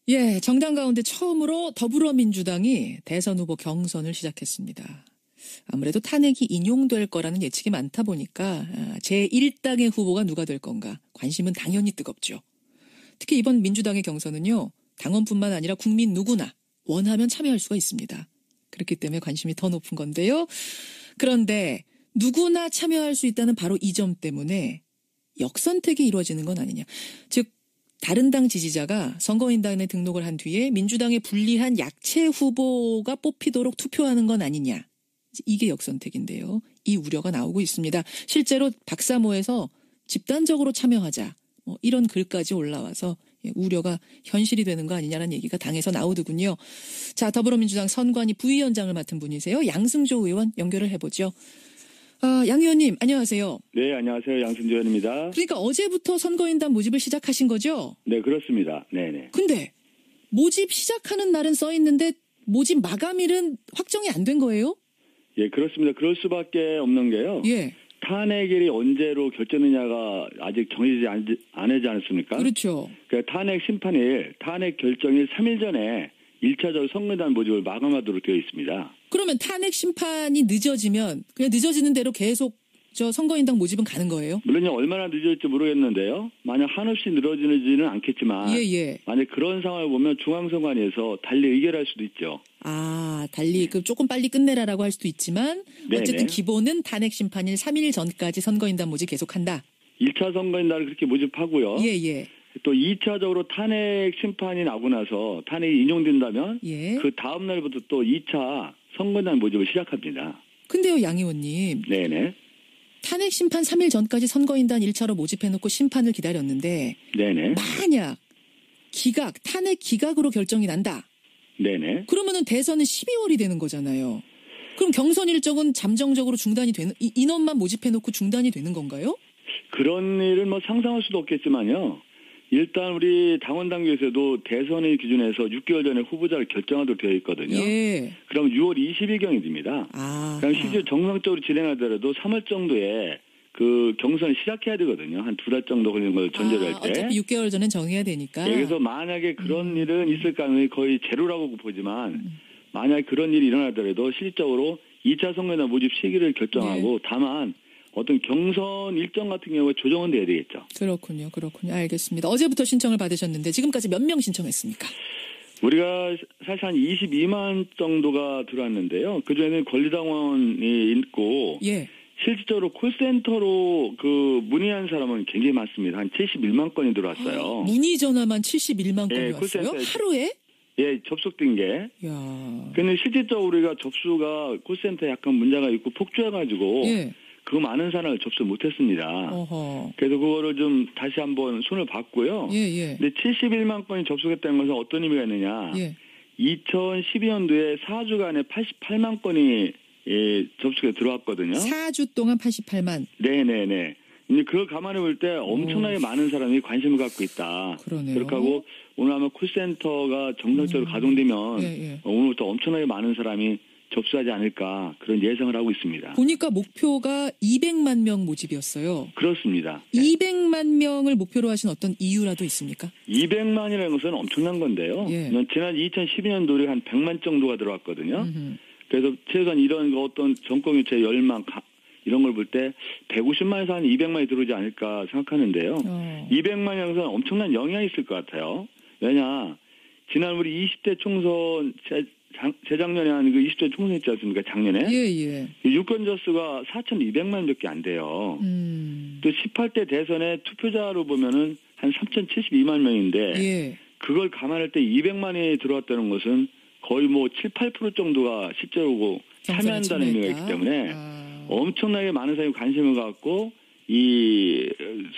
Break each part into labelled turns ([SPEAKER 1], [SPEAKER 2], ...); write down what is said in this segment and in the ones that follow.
[SPEAKER 1] 예, 정당 가운데 처음으로 더불어민주당이 대선 후보 경선을 시작했습니다. 아무래도 탄핵이 인용될 거라는 예측이 많다 보니까 제1당의 후보가 누가 될 건가 관심은 당연히 뜨겁죠. 특히 이번 민주당의 경선은요. 당원뿐만 아니라 국민 누구나 원하면 참여할 수가 있습니다. 그렇기 때문에 관심이 더 높은 건데요. 그런데 누구나 참여할 수 있다는 바로 이 점 때문에 역선택이 이루어지는 건 아니냐. 즉 다른 당 지지자가 선거인단에 등록을 한 뒤에 민주당에 불리한 약체 후보가 뽑히도록 투표하는 건 아니냐. 이게 역선택인데요. 이 우려가 나오고 있습니다. 실제로 박사모에서 집단적으로 참여하자. 이런 글까지 올라와서 우려가 현실이 되는 거 아니냐라는 얘기가 당에서 나오더군요. 자, 더불어민주당 선관위 부위원장을 맡은 분이세요. 양승조 의원 연결을 해보죠. 양 의원님 안녕하세요.
[SPEAKER 2] 네, 안녕하세요. 양승조 의원입니다.
[SPEAKER 1] 그러니까 어제부터 선거인단 모집을 시작하신 거죠?
[SPEAKER 2] 네, 그렇습니다. 네네.
[SPEAKER 1] 근데 모집 시작하는 날은 써 있는데 모집 마감일은 확정이 안 된 거예요?
[SPEAKER 2] 예, 그렇습니다. 그럴 수밖에 없는 게요.
[SPEAKER 1] 예.
[SPEAKER 2] 탄핵일이 언제로 결정되냐가 아직 정해지지 않지 않았습니까?
[SPEAKER 1] 그렇죠.
[SPEAKER 2] 그러니까 탄핵 심판일, 탄핵 결정일 3일 전에 1차적 선거인단 모집을 마감하도록 되어 있습니다.
[SPEAKER 1] 그러면 탄핵 심판이 늦어지면 그냥 늦어지는 대로 계속 선거인단 모집은 가는 거예요?
[SPEAKER 2] 물론요, 얼마나 늦어질지 모르겠는데요. 만약 한없이 늘어지지는 않겠지만 만약 그런 상황을 보면 중앙선관위에서 달리 의결할 수도 있죠.
[SPEAKER 1] 달리 조금 빨리 끝내라라고 할 수도 있지만 어쨌든
[SPEAKER 2] 네네.
[SPEAKER 1] 기본은 탄핵 심판일 3일 전까지 선거인단 모집 계속한다.
[SPEAKER 2] 1차 선거인단을 그렇게 모집하고요.
[SPEAKER 1] 예.
[SPEAKER 2] 또 2차적으로 탄핵 심판이 나고 나서 탄핵이 인용된다면 그 다음 날부터 또 2차 선거인단 모집을 시작합니다. 근데요,
[SPEAKER 1] 양 의원님.
[SPEAKER 2] 네네.
[SPEAKER 1] 탄핵 심판 3일 전까지 선거인단 1차로 모집해놓고 심판을 기다렸는데
[SPEAKER 2] 네네.
[SPEAKER 1] 만약 탄핵 기각으로 결정이 난다.
[SPEAKER 2] 네네.
[SPEAKER 1] 그러면은 대선은 12월이 되는 거잖아요. 그럼 경선 일정은 잠정적으로 중단이 되는, 인원만 모집해놓고 중단이 되는 건가요?
[SPEAKER 2] 그런 일은 상상할 수도 없겠지만요. 일단 우리 당원 당규에서도 대선의 기준에서 6개월 전에 후보자를 결정하도록 되어 있거든요.
[SPEAKER 1] 예.
[SPEAKER 2] 그럼 6월 20일경이 됩니다. 그럼 실제 정상적으로 진행하더라도 3월 정도에 그 경선을 시작해야 되거든요. 한 2달 정도 걸리는 걸 전제로 할 때.
[SPEAKER 1] 어차피 6개월 전엔 정해야 되니까.
[SPEAKER 2] 예, 그래서 만약에 그런 일은 있을 가능성이 거의 제로라고 보지만 만약에 그런 일이 일어나더라도 실질적으로 2차 선거인단 모집 시기를 결정하고 다만 어떤 경선 일정 같은 경우에 조정은 돼야 되겠죠.
[SPEAKER 1] 그렇군요. 알겠습니다. 어제부터 신청을 받으셨는데 지금까지 몇 명 신청했습니까?
[SPEAKER 2] 우리가 사실 한 22만 정도가 들어왔는데요. 그중에는 권리당원이 있고 실질적으로 콜센터로 문의한 사람은 굉장히 많습니다. 한 71만 건이 들어왔어요.
[SPEAKER 1] 문의 전화만 71만 건이 왔어요? 하루에?
[SPEAKER 2] 예, 접속된 게. 근데 실질적으로 우리가 접수가 콜센터에 약간 문제가 있고 폭주해가지고 그 많은 사람을 접수 못했습니다. 그래서 그거를 좀 다시 한번 손을 봤고요. 근데 71만 건이 접속했다는 것은 어떤 의미가 있느냐. 2012년도에 4주간에 88만 건이 접속에 들어왔거든요.
[SPEAKER 1] 4주 동안 88만.
[SPEAKER 2] 네네네. 이제 그걸 감안해 볼 때 엄청나게 많은 사람이 관심을 갖고 있다.
[SPEAKER 1] 그러네요.
[SPEAKER 2] 그렇게 하고 오늘 아마 콜센터가 정상적으로 가동되면 오늘부터 엄청나게 많은 사람이 접수하지 않을까 그런 예상을 하고 있습니다.
[SPEAKER 1] 보니까 목표가 200만 명 모집이었어요.
[SPEAKER 2] 그렇습니다.
[SPEAKER 1] 200만 명을 목표로 하신 어떤 이유라도 있습니까?
[SPEAKER 2] 200만이라는 것은 엄청난 건데요. 지난 2012년도 우리가 한 100만 정도가 들어왔거든요. 그래서 최소한 이런 어떤 정권교체 열망 이런 걸 볼 때 150만에서 한 200만이 들어오지 않을까 생각하는데요. 200만이라는 것은 엄청난 영향이 있을 것 같아요. 왜냐 지난 우리 20대 총선 재작년에 한 그 20대 총선 있지 않습니까? 작년에. 유권자 수가 4,200만 밖에 안 돼요. 또 18대 대선의 투표자로 보면은 한 3,072만 명인데 그걸 감안할 때 200만이 들어왔다는 것은 거의 7, 8% 정도가 실제로 참여한다는 의미가 있기 때문에 엄청나게 많은 사람이 관심을 갖고 이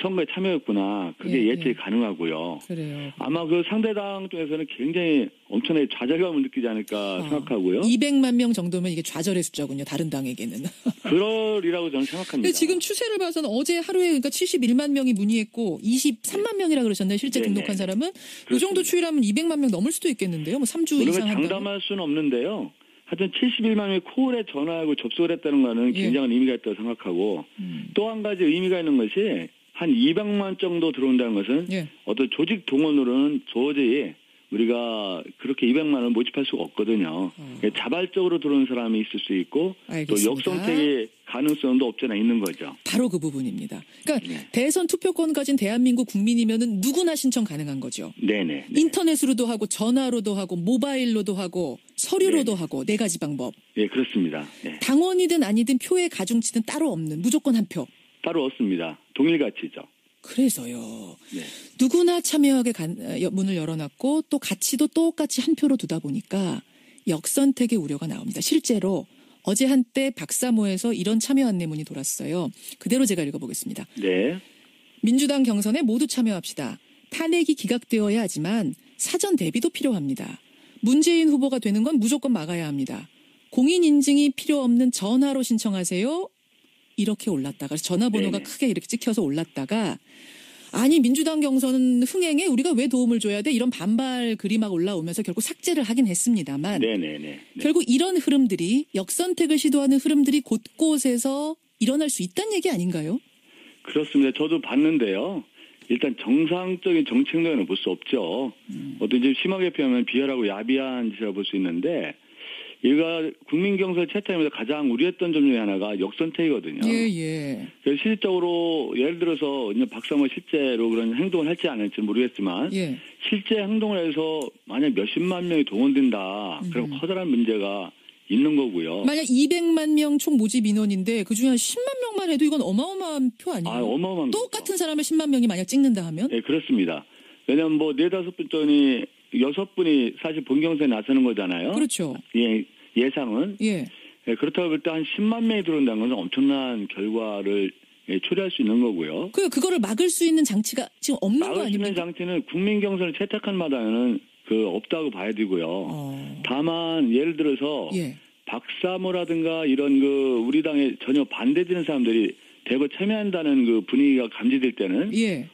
[SPEAKER 2] 선거에 참여했구나. 그게 예측이 가능하고요.
[SPEAKER 1] 그래요.
[SPEAKER 2] 아마 그 상대당 쪽에서는 굉장히 엄청나게 좌절감을 느끼지 않을까 생각하고요.
[SPEAKER 1] 200만 명 정도면 이게 좌절의 숫자군요. 다른 당에게는.
[SPEAKER 2] 그러리라고 저는 생각합니다.
[SPEAKER 1] 근데 지금 추세를 봐서는 어제 하루에 그러니까 71만 명이 문의했고 23만 명이라 그러셨나요? 실제 등록한 사람은? 이 정도 추이라면 200만 명 넘을 수도 있겠는데요. 3주 이상 한다면.
[SPEAKER 2] 장담할 수는 없는데요. 하여튼 71만 명이 콜에 전화하고 접속을 했다는 거는 굉장한 의미가 있다고 생각하고 또 한 가지 의미가 있는 것이 한 200만 정도 들어온다는 것은 어떤 조직 동원으로는 도저히 우리가 그렇게 200만 원을 모집할 수가 없거든요. 자발적으로 들어오는 사람이 있을 수 있고
[SPEAKER 1] 알겠습니다.
[SPEAKER 2] 또 역선택의 가능성도 없잖아 있는 거죠.
[SPEAKER 1] 바로 그 부분입니다. 그러니까 대선 투표권 가진 대한민국 국민이면은 누구나 신청 가능한 거죠.
[SPEAKER 2] 네네.
[SPEAKER 1] 인터넷으로도 하고 전화로도 하고 모바일로도 하고 서류로도 하고 4가지 방법.
[SPEAKER 2] 예, 그렇습니다. 네.
[SPEAKER 1] 당원이든 아니든 표의 가중치는 따로 없는 무조건 한 표.
[SPEAKER 2] 따로 없습니다. 동일 가치죠.
[SPEAKER 1] 그래서요.
[SPEAKER 2] 네.
[SPEAKER 1] 누구나 참여하게 문을 열어놨고 또 가치도 똑같이 한 표로 두다 보니까 역선택의 우려가 나옵니다. 실제로 어제 한때 박사모에서 이런 참여 안내문이 돌았어요. 그대로 제가 읽어보겠습니다.
[SPEAKER 2] 네.
[SPEAKER 1] 민주당 경선에 모두 참여합시다. 탄핵이 기각되어야 하지만 사전 대비도 필요합니다. 문재인 후보가 되는 건 무조건 막아야 합니다. 공인 인증이 필요 없는 전화로 신청하세요. 이렇게 올랐다가 그래서 전화번호가
[SPEAKER 2] 네네.
[SPEAKER 1] 크게 이렇게 찍혀서 올랐다가 아니 민주당 경선 흥행에 우리가 왜 도움을 줘야 돼? 이런 반발 글이 막 올라오면서 결국 삭제를 하긴 했습니다만
[SPEAKER 2] 네네네.
[SPEAKER 1] 결국 이런 흐름들이 역선택을 시도하는 흐름들이 곳곳에서 일어날 수 있다는 얘기 아닌가요?
[SPEAKER 2] 그렇습니다. 저도 봤는데요. 일단 정상적인 정책 내용은 볼 수 없죠. 어떤 좀 심하게 표현하면 비열하고 야비한 짓이라고 볼 수 있는데 얘가 국민 경선 채택하면서 가장 우려했던 점 중에 하나가 역선택이거든요.
[SPEAKER 1] 예.
[SPEAKER 2] 그래서 실질적으로 예를 들어서 박사모 실제로 그런 행동을 할지 안 할지 모르겠지만 실제 행동을 해서 만약 몇십만 명이 동원된다. 그럼 커다란 문제가 있는 거고요.
[SPEAKER 1] 만약 200만 명 총 모집 인원인데 그중에 한 10만 명만 해도 이건 어마어마한 표 아니에요?
[SPEAKER 2] 어마어마한
[SPEAKER 1] 똑같은 사람을 10만 명이 만약 찍는다 하면?
[SPEAKER 2] 네, 그렇습니다. 왜냐하면 4-5분 전이 6분이 사실 본경선에 나서는 거잖아요.
[SPEAKER 1] 그렇죠.
[SPEAKER 2] 예상은. 그렇다고 볼 때 한 10만 명이 들어온다는 것은 엄청난 결과를 초래할 수 있는 거고요.
[SPEAKER 1] 그거를 막을 수 있는 장치가 지금 없는 거 아닙니까?
[SPEAKER 2] 막을 수 있는 장치는 국민 경선을 채택한 마당에는 없다고 봐야 되고요. 다만 예를 들어서 박사모라든가 이런 우리 당에 전혀 반대되는 사람들이 대거 참여한다는 분위기가 감지될 때는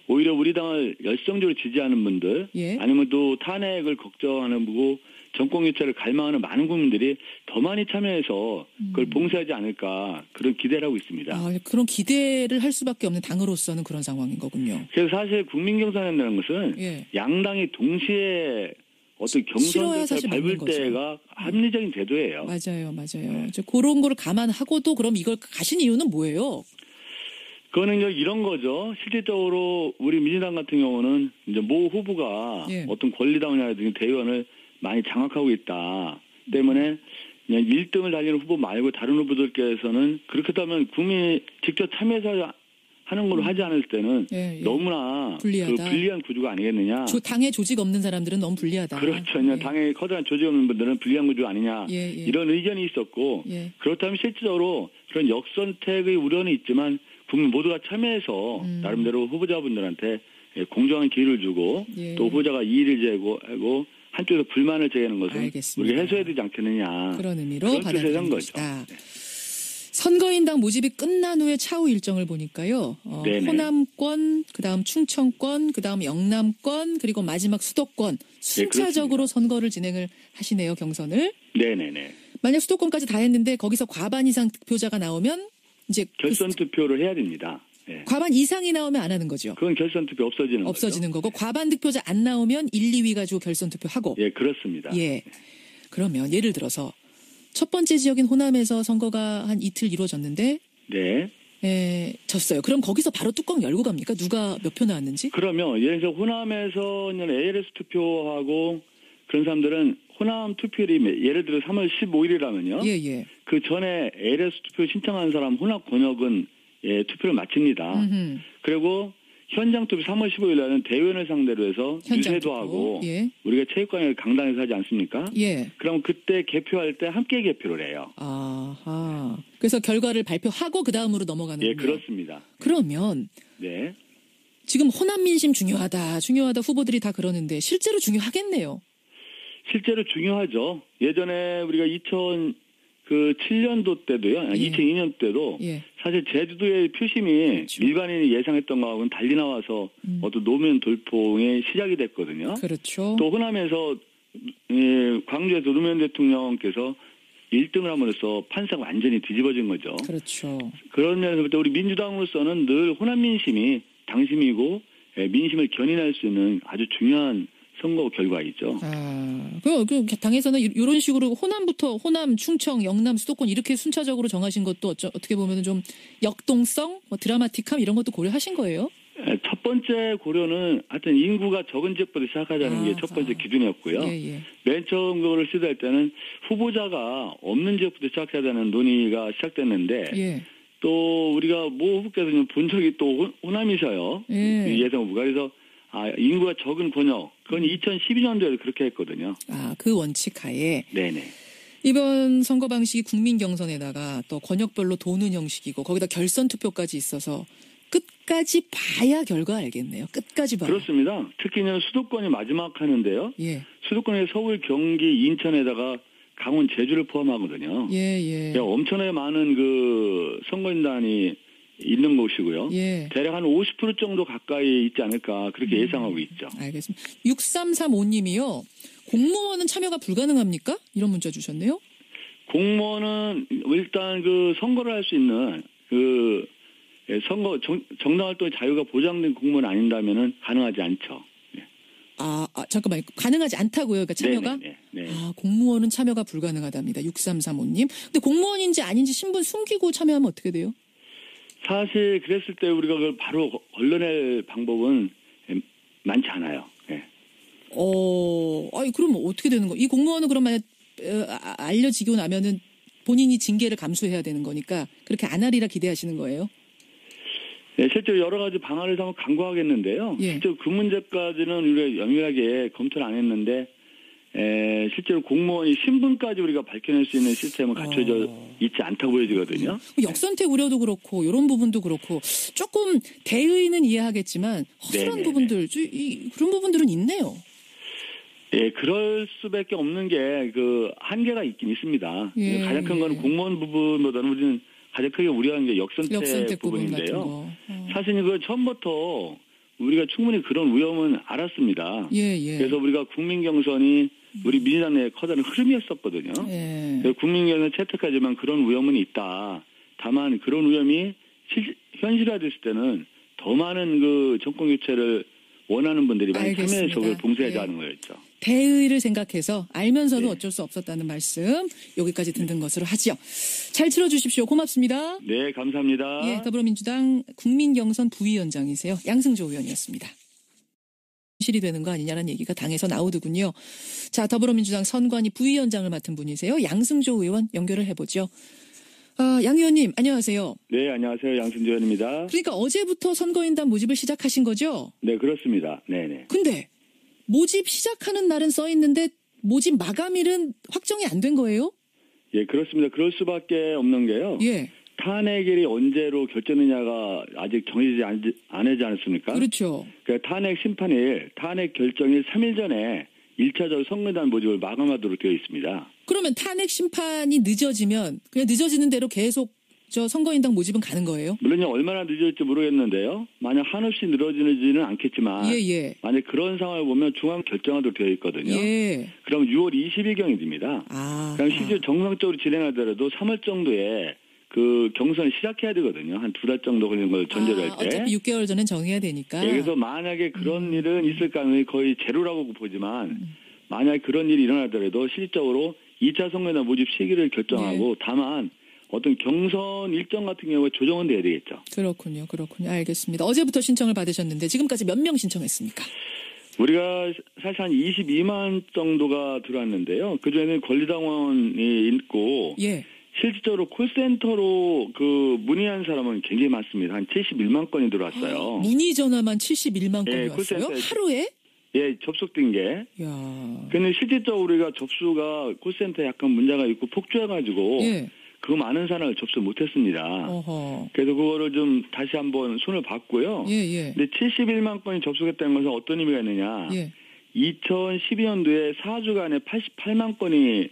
[SPEAKER 2] 오히려 우리 당을 열성적으로 지지하는 분들 아니면 또 탄핵을 걱정하는 분고 정권 교체를 갈망하는 많은 국민들이 더 많이 참여해서 그걸 봉쇄하지 않을까 그런 기대를 하고 있습니다.
[SPEAKER 1] 그런 기대를 할 수밖에 없는 당으로서는 그런 상황인 거군요.
[SPEAKER 2] 그래서 사실 국민 경선이라는 것은 양당이 동시에 어떤 경선 절차를 밟을 때가 합리적인 제도예요.
[SPEAKER 1] 맞아요. 그런 거를 감안하고도 그럼 이걸 가신 이유는 뭐예요?
[SPEAKER 2] 그거는 이런 거죠. 실질적으로 우리 민주당 같은 경우는 이제 모 후보가 어떤 권리당원이라든지 대의원을 많이 장악하고 있다 때문에 그냥 1등을 달리는 후보 말고 다른 후보들께서는 그렇게 하면 국민이 직접 참여해서 하는 걸로 하지 않을 때는 너무나 불리한 구조가 아니겠느냐.
[SPEAKER 1] 당에 조직 없는 사람들은 너무 불리하다.
[SPEAKER 2] 그렇죠. 당에 커다란 조직 없는 분들은 불리한 구조 아니냐. 이런 의견이 있었고 그렇다면 실질적으로 그런 역선택의 우려는 있지만 국민 모두가 참여해서 나름대로 후보자분들한테 공정한 기회를 주고 또 후보자가 이의를 제기하고 한쪽에서 불만을 제기하는 것은 우리가 해소해야 되지 않겠느냐.
[SPEAKER 1] 그런 의미로 받아들인 것이다. 선거인당 모집이 끝난 후에 차후 일정을 보니까요. 호남권, 그다음 충청권, 그다음 영남권, 그리고 마지막 수도권 순차적으로 선거를 진행을 하시네요. 경선을.
[SPEAKER 2] 네네네.
[SPEAKER 1] 만약 수도권까지 다 했는데 거기서 과반 이상 득표자가 나오면 이제
[SPEAKER 2] 결선 투표를 해야 됩니다.
[SPEAKER 1] 과반 이상이 나오면 안 하는 거죠.
[SPEAKER 2] 그건 결선 투표 없어지는
[SPEAKER 1] 거고 과반 득표자 안 나오면 1, 2위 가지고 결선 투표하고.
[SPEAKER 2] 그렇습니다.
[SPEAKER 1] 그러면 예를 들어서 첫 번째 지역인 호남에서 선거가 한 이틀 이루어졌는데 졌어요. 그럼 거기서 바로 뚜껑 열고 갑니까? 누가 몇 표 나왔는지?
[SPEAKER 2] 그러면 예를 들어서 호남에서 ALS 투표하고 그런 사람들은 호남 투표일이 예를 들어 3월 15일이라면요. 그 전에 ALS 투표 신청한 사람 호남 권역은 투표를 마칩니다. 그리고 현장 투표 3월 15일 날은 대의원을 상대로 해서 유세도 하고 우리가 체육관을 강당에서 하지 않습니까? 그럼 그때 개표할 때 함께 개표를 해요.
[SPEAKER 1] 그래서 결과를 발표하고 그 다음으로 넘어가는 거예요.
[SPEAKER 2] 그렇습니다.
[SPEAKER 1] 그러면 지금 호남 민심 중요하다 후보들이 다 그러는데 실제로 중요하겠네요.
[SPEAKER 2] 실제로 중요하죠. 예전에 우리가 2007년도 때도요, 2002년 때도 사실 제주도의 표심이 일반인이 예상했던 거하고는 달리 나와서 어떤 노무현 돌풍의 시작이 됐거든요. 또 호남에서 광주에서 노무현 대통령께서 1등을 함으로써 판세가 완전히 뒤집어진 거죠. 그런 면에서 볼 때 우리 민주당으로서는 늘 호남 민심이 당심이고 민심을 견인할 수 있는 아주 중요한 선거 결과이죠.
[SPEAKER 1] 그 당에서는 이런 식으로 호남부터 호남, 충청, 영남, 수도권 이렇게 순차적으로 정하신 것도 어떻게 보면 좀 역동성, 뭐 드라마틱함 이런 것도 고려하신 거예요?
[SPEAKER 2] 첫 번째 고려는 하여튼 인구가 적은 지역부터 시작하자는 게 첫 번째 기준이었고요. 맨 처음 그거를 시도할 때는 후보자가 없는 지역부터 시작해야 되는 논의가 시작됐는데 또 우리가 모 후보께서는 본 적이 또 호남이셔요. 예성 후보가. 그래서 인구가 적은 권역, 그건 2012년도에 그렇게 했거든요.
[SPEAKER 1] 그 원칙 하에.
[SPEAKER 2] 네네.
[SPEAKER 1] 이번 선거 방식이 국민 경선에다가 또 권역별로 도는 형식이고 거기다 결선 투표까지 있어서 끝까지 봐야 결과 알겠네요. 끝까지 봐야.
[SPEAKER 2] 그렇습니다. 특히는 수도권이 마지막 하는데요. 수도권에 서울, 경기, 인천에다가 강원, 제주를 포함하거든요. 엄청나게 많은 그 선거인단이 있는 곳이고요. 대략 한 50% 정도 가까이 있지 않을까 그렇게 예상하고 있죠.
[SPEAKER 1] 알겠습니다. 6335님이요. 공무원은 참여가 불가능합니까? 이런 문자 주셨네요.
[SPEAKER 2] 공무원은 일단 그 선거를 할 수 있는 그 선거 정당활동의 자유가 보장된 공무원 아닌다면은 가능하지 않죠.
[SPEAKER 1] 잠깐만요. 가능하지 않다고요? 그러니까 참여가?
[SPEAKER 2] 네네.
[SPEAKER 1] 공무원은 참여가 불가능하답니다. 6335님. 근데 공무원인지 아닌지 신분 숨기고 참여하면 어떻게 돼요?
[SPEAKER 2] 사실 그랬을 때 우리가 그걸 바로 걸러낼 방법은 많지 않아요.
[SPEAKER 1] 그럼 어떻게 되는 거예요? 이 공무원은 그럼 만약 알려지고 나면은 본인이 징계를 감수해야 되는 거니까 그렇게 안 하리라 기대하시는 거예요?
[SPEAKER 2] 네, 실제로 여러 가지 방안을 한번 강구하겠는데요. 실제로 그 문제까지는 우리가 연밀하게 검토를 안 했는데 실제로 공무원이 신분까지 우리가 밝혀낼 수 있는 시스템은 갖춰져 있지 않다고 보여지거든요.
[SPEAKER 1] 역선택 우려도 그렇고 이런 부분도 그렇고 조금 대의는 이해하겠지만 허술한 부분들, 그런 부분들은 있네요.
[SPEAKER 2] 그럴 수밖에 없는 게 그 한계가 있긴 있습니다. 가장 큰 건 공무원 부분보다는 우리는 가장 크게 우려하는 게 역선택 부분인데요. 사실 그 처음부터 우리가 충분히 그런 위험은 알았습니다. 그래서 우리가 국민 경선이 우리 민주당 내에 커다란 흐름이었었거든요. 그래서 국민 경선 채택하지만 그런 위험은 있다. 다만 그런 위험이 현실화됐을 때는 더 많은 그 정권 교체를 원하는 분들이 많이 참여해서 그걸 봉쇄하자는 거였죠.
[SPEAKER 1] 대의를 생각해서 알면서도 어쩔 수 없었다는 말씀 여기까지 듣는 것으로 하지요. 잘 들어주십시오. 고맙습니다.
[SPEAKER 2] 네, 감사합니다.
[SPEAKER 1] 더불어민주당 국민경선 부위원장이세요. 양승조 의원이었습니다. 실이 되는 거 아니냐는 얘기가 당에서 나오더군요. 자, 더불어민주당 선관위 부위원장을 맡은 분이세요. 양승조 의원 연결을 해보죠. 양 의원님 안녕하세요.
[SPEAKER 2] 네, 안녕하세요. 양승조 의원입니다.
[SPEAKER 1] 그러니까 어제부터 선거인단 모집을 시작하신 거죠?
[SPEAKER 2] 네, 그렇습니다. 네네.
[SPEAKER 1] 근데 모집 시작하는 날은 써 있는데 모집 마감일은 확정이 안 된 거예요?
[SPEAKER 2] 예, 그렇습니다. 그럴 수밖에 없는 게요. 탄핵일이 언제로 결정되냐가 아직 정해지지 않지 않았습니까?
[SPEAKER 1] 그렇죠.
[SPEAKER 2] 그러니까 탄핵 심판일, 탄핵 결정일 3일 전에 1차적으로 선거인단 모집을 마감하도록 되어 있습니다.
[SPEAKER 1] 그러면 탄핵 심판이 늦어지면 그냥 늦어지는 대로 계속 선거인단 모집은 가는 거예요?
[SPEAKER 2] 물론 얼마나 늦어질지 모르겠는데요. 만약 한없이 늘어지지는 않겠지만 만약 그런 상황을 보면 중앙 결정하도록 되어 있거든요. 그럼 6월 20일경이 됩니다. 그럼 실제 정상적으로 진행하더라도 3월 정도에 그 경선을 시작해야 되거든요. 한 2달 정도 걸리는 걸 전제로 할 때.
[SPEAKER 1] 어차피 6개월 전엔 정해야 되니까.
[SPEAKER 2] 그래서 만약에 그런 일은 있을 가능성이 거의 제로라고 보지만 만약 그런 일이 일어나더라도 실질적으로 2차 선거인단 모집 시기를 결정하고 다만 어떤 경선 일정 같은 경우에 조정은 돼야 되겠죠. 그렇군요.
[SPEAKER 1] 알겠습니다. 어제부터 신청을 받으셨는데 지금까지 몇 명 신청했습니까?
[SPEAKER 2] 우리가 사실 한 22만 정도가 들어왔는데요. 그중에는 권리당원이 있고 실질적으로 콜센터로 그 문의한 사람은 굉장히 많습니다. 한 71만 건이 들어왔어요.
[SPEAKER 1] 문의 전화만 71만 건이 왔어요? 하루에?
[SPEAKER 2] 접속된 게. 근데 실질적으로 우리가 접수가 콜센터에 약간 문제가 있고 폭주해가지고 그 많은 사람을 접수 못했습니다. 그래서 그거를 좀 다시 한번 손을 봤고요. 근데 71만 건이 접속했다는 것은 어떤 의미가 있느냐. 2012년도에 4주간에 88만 건이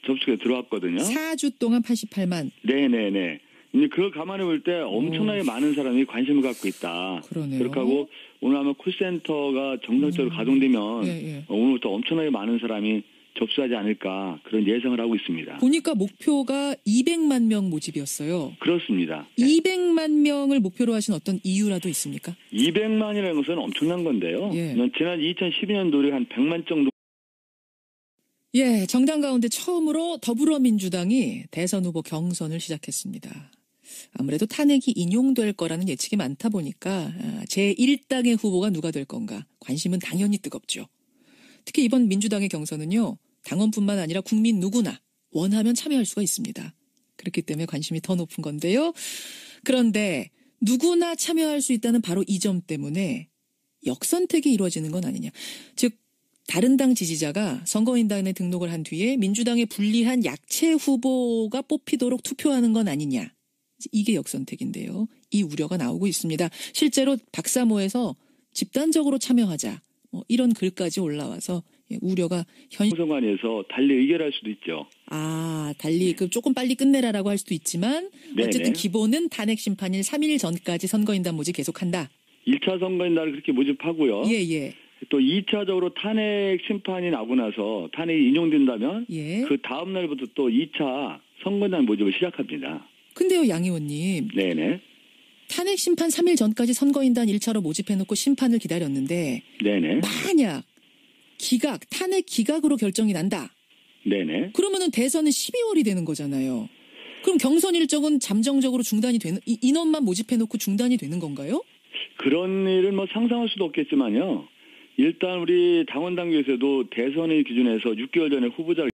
[SPEAKER 2] 접수가 들어왔거든요.
[SPEAKER 1] 4주 동안 88만.
[SPEAKER 2] 네네네. 이제 그걸 감안해 볼 때 엄청나게 많은 사람이 관심을 갖고 있다. 그렇게 하고 오늘 아마 콜센터가 정상적으로 가동되면 오늘부터 엄청나게 많은 사람이 접수하지 않을까 그런 예상을 하고 있습니다.
[SPEAKER 1] 보니까 목표가 200만 명 모집이었어요.
[SPEAKER 2] 그렇습니다.
[SPEAKER 1] 200만 명을 목표로 하신 어떤 이유라도 있습니까?
[SPEAKER 2] 200만이라는 것은 엄청난 건데요.
[SPEAKER 1] 예.
[SPEAKER 2] 지난 2012년도에 한 100만 정도.
[SPEAKER 1] 예, 정당 가운데 처음으로 더불어민주당이 대선 후보 경선을 시작했습니다. 아무래도 탄핵이 인용될 거라는 예측이 많다 보니까 제1당의 후보가 누가 될 건가 관심은 당연히 뜨겁죠. 특히 이번 민주당의 경선은요. 당원뿐만 아니라 국민 누구나 원하면 참여할 수가 있습니다. 그렇기 때문에 관심이 더 높은 건데요. 그런데 누구나 참여할 수 있다는 바로 이 점 때문에 역선택이 이루어지는 건 아니냐. 즉 다른 당 지지자가 선거인단에 등록을 한 뒤에 민주당에 불리한 약체 후보가 뽑히도록 투표하는 건 아니냐. 이게 역선택인데요. 이 우려가 나오고 있습니다. 실제로 박사모에서 집단적으로 참여하자. 이런 글까지 올라와서 우려가
[SPEAKER 2] 선관위에서 달리 의결할 수도 있죠.
[SPEAKER 1] 달리 조금 빨리 끝내라라고 할 수도 있지만 어쨌든
[SPEAKER 2] 네네.
[SPEAKER 1] 기본은 탄핵 심판일 3일 전까지 선거인단 모집 계속한다.
[SPEAKER 2] 1차 선거인단을 그렇게 모집하고요.
[SPEAKER 1] 예.
[SPEAKER 2] 또 2차적으로 탄핵 심판이 나고 나서 탄핵이 인용된다면 그 다음 날부터 또 2차 선거인단 모집을 시작합니다. 근데요,
[SPEAKER 1] 양 의원님.
[SPEAKER 2] 네네.
[SPEAKER 1] 탄핵 심판 3일 전까지 선거인단 1차로 모집해놓고 심판을 기다렸는데
[SPEAKER 2] 네네.
[SPEAKER 1] 만약 탄핵 기각으로 결정이 난다.
[SPEAKER 2] 네네.
[SPEAKER 1] 그러면은 대선은 12월이 되는 거잖아요. 그럼 경선 일정은 잠정적으로 중단이 되는, 인원만 모집해놓고 중단이 되는 건가요?
[SPEAKER 2] 그런 일을 상상할 수도 없겠지만요. 일단 우리 당원 당규에서도 대선을 기준해서 6개월 전에 후보자를